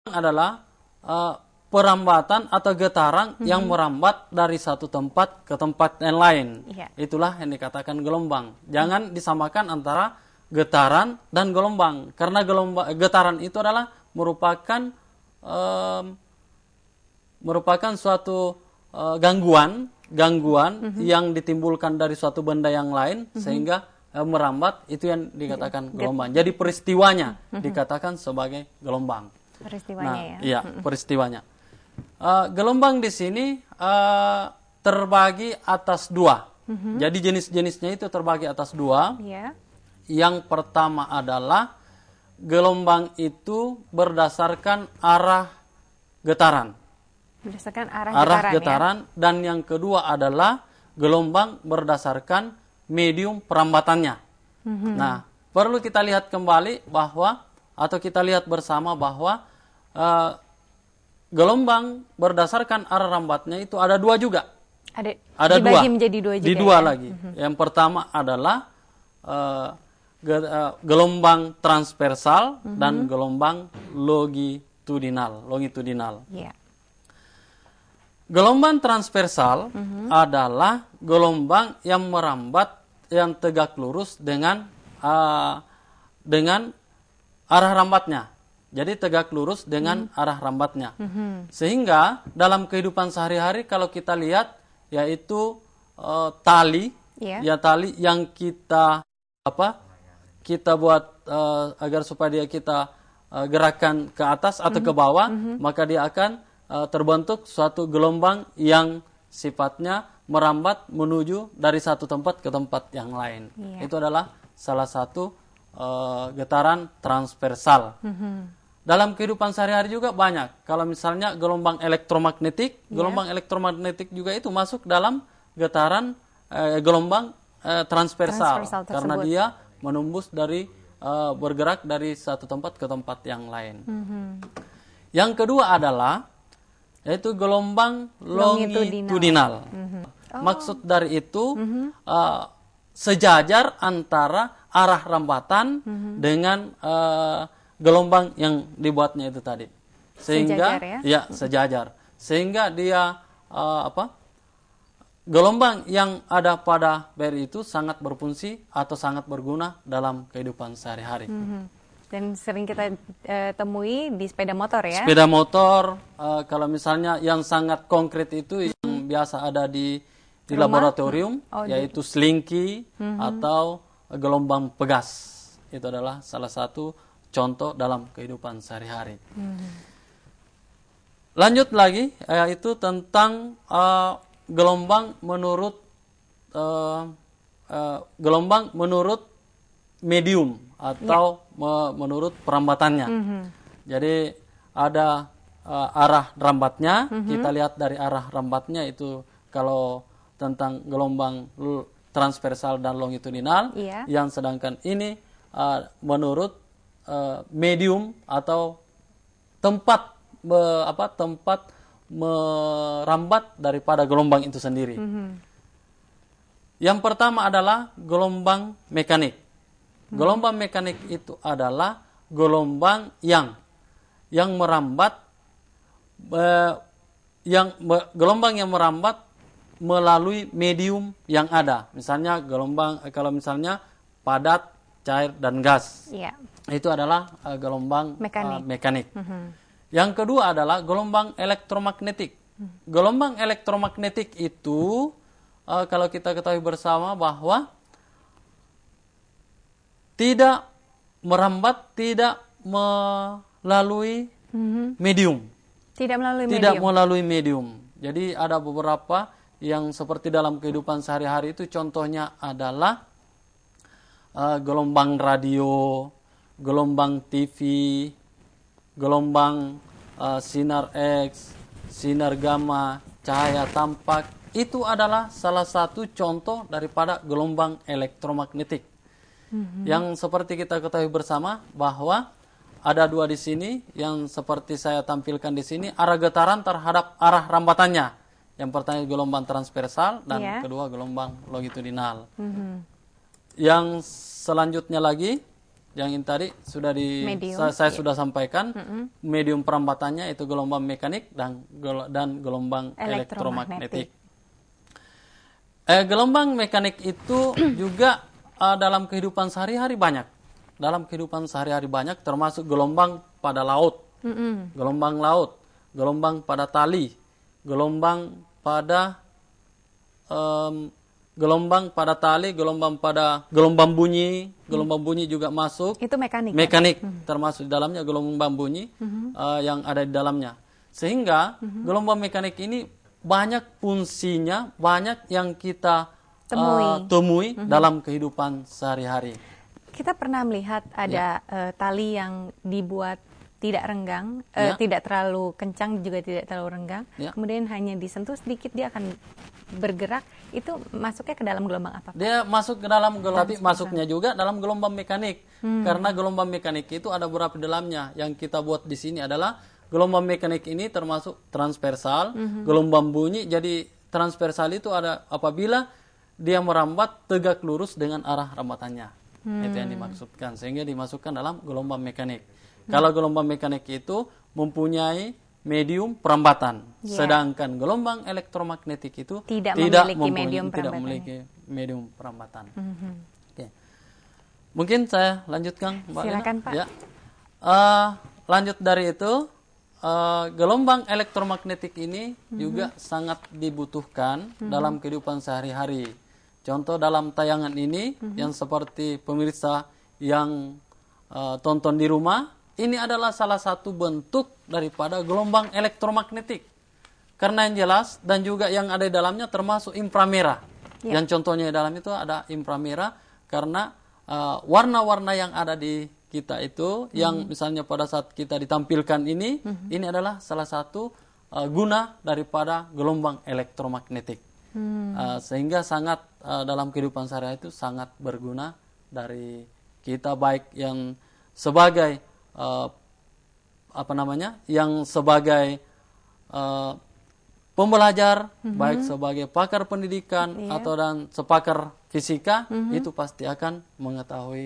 adalah perambatan atau getaran yang merambat dari satu tempat ke tempat yang lain. Itulah yang dikatakan gelombang. Jangan disamakan antara getaran dan gelombang, karena getaran itu adalah merupakan suatu gangguan yang ditimbulkan dari suatu benda yang lain sehingga merambat, itu yang dikatakan gelombang. Jadi peristiwanya dikatakan sebagai gelombang. Peristiwanya Iya, peristiwanya. Gelombang di sini terbagi atas dua. Jadi jenis-jenisnya itu terbagi atas dua. Yang pertama adalah gelombang itu berdasarkan arah getaran. Berdasarkan arah getaran. Dan yang kedua adalah gelombang berdasarkan medium perambatannya. Nah, perlu kita lihat kembali bahwa, atau kita lihat bersama bahwa gelombang berdasarkan arah rambatnya itu ada dua juga. Ada dua. Menjadi dua juga. Dua lagi. Yang pertama adalah gelombang transversal dan gelombang longitudinal. Gelombang transversal adalah gelombang yang merambat, yang tegak lurus dengan arah rambatnya. Jadi tegak lurus dengan arah rambatnya. Sehingga dalam kehidupan sehari-hari kalau kita lihat, yaitu tali, tali yang kita buat agar supaya kita gerakan ke atas atau ke bawah, maka dia akan terbentuk suatu gelombang yang sifatnya merambat menuju dari satu tempat ke tempat yang lain. Itu adalah salah satu getaran transversal. Dalam kehidupan sehari-hari juga banyak. Kalau misalnya gelombang elektromagnetik, gelombang elektromagnetik juga itu masuk dalam getaran gelombang transversal karena dia menembus dari bergerak dari satu tempat ke tempat yang lain. Yang kedua adalah yaitu gelombang longitudinal. Maksud dari itu sejajar antara arah rambatan dengan gelombang yang dibuatnya itu tadi, sehingga sejajar, sehingga dia gelombang yang ada pada BRI itu sangat berfungsi atau sangat berguna dalam kehidupan sehari-hari. Dan sering kita temui di sepeda motor ya. Sepeda motor, kalau misalnya yang sangat konkret itu yang biasa ada di laboratorium, yaitu slinky atau gelombang pegas. Itu adalah salah satu contoh dalam kehidupan sehari-hari. Lanjut lagi, yaitu tentang gelombang menurut medium atau menurut perambatannya. Jadi ada arah rambatnya. Kita lihat dari arah rambatnya itu, kalau tentang gelombang transversal dan longitudinal, yang sedangkan ini menurut medium atau tempat merambat daripada gelombang itu sendiri. Yang pertama adalah gelombang mekanik. Gelombang mekanik itu adalah gelombang yang merambat, gelombang yang merambat melalui medium yang ada. Misalnya gelombang, kalau misalnya padat, cair, dan gas. Itu adalah gelombang mekanik. Yang kedua adalah gelombang elektromagnetik. Gelombang elektromagnetik itu kalau kita ketahui bersama bahwa tidak merambat, tidak melalui medium. Tidak melalui medium. Jadi ada beberapa yang seperti dalam kehidupan sehari-hari itu, contohnya adalah gelombang radio, gelombang TV, gelombang sinar X, sinar gamma, cahaya tampak. Itu adalah salah satu contoh daripada gelombang elektromagnetik. Yang seperti kita ketahui bersama bahwa ada dua di sini yang seperti saya tampilkan di sini, arah getaran terhadap arah rambatannya. Yang pertama gelombang transversal dan kedua gelombang longitudinal. Yang selanjutnya lagi yang ini tadi sudah saya iya. sudah sampaikan. Medium perambatannya itu gelombang mekanik dan gelombang elektromagnetik. Gelombang mekanik itu juga dalam kehidupan sehari-hari banyak. Dalam kehidupan sehari-hari banyak, termasuk gelombang pada laut, gelombang laut, gelombang pada tali, gelombang pada gelombang bunyi juga masuk. Itu mekanik. Mekanik termasuk di dalamnya gelombang bunyi yang ada di dalamnya. Sehingga gelombang mekanik ini banyak fungsinya, banyak yang kita temui dalam kehidupan sehari-hari. Kita pernah melihat ada tali yang dibuat tidak renggang, tidak terlalu kencang juga tidak terlalu renggang. Kemudian hanya disentuh sedikit dia akan bergerak. Itu masuknya ke dalam gelombang apa? Dia masuk ke dalam gelombang, tapi masuknya juga dalam gelombang mekanik. Karena gelombang mekanik itu ada beberapa dalamnya. Yang kita buat di sini adalah gelombang mekanik ini termasuk transversal, gelombang bunyi. Jadi transversal itu ada apabila dia merambat tegak lurus dengan arah rambatannya. Itu yang dimaksudkan. Sehingga dimasukkan dalam gelombang mekanik. Kalau gelombang mekanik itu mempunyai medium perambatan, sedangkan gelombang elektromagnetik itu tidak memiliki medium perambatan. Okay. Mungkin saya lanjutkan, Mbak. Silakan, Lina. Pak. Ya. Lanjut dari itu, gelombang elektromagnetik ini juga sangat dibutuhkan dalam kehidupan sehari-hari. Contoh dalam tayangan ini yang seperti pemirsa yang tonton di rumah, ini adalah salah satu bentuk daripada gelombang elektromagnetik. Karena yang jelas dan juga yang ada di dalamnya termasuk inframerah. Yang contohnya di dalam itu ada inframerah karena warna-warna yang ada di kita itu, yang misalnya pada saat kita ditampilkan ini adalah salah satu guna daripada gelombang elektromagnetik. Sehingga sangat dalam kehidupan sehari-hari itu sangat berguna dari kita, baik yang sebagai yang sebagai pembelajar, baik sebagai pakar pendidikan atau dan sepakar fisika, itu pasti akan mengetahui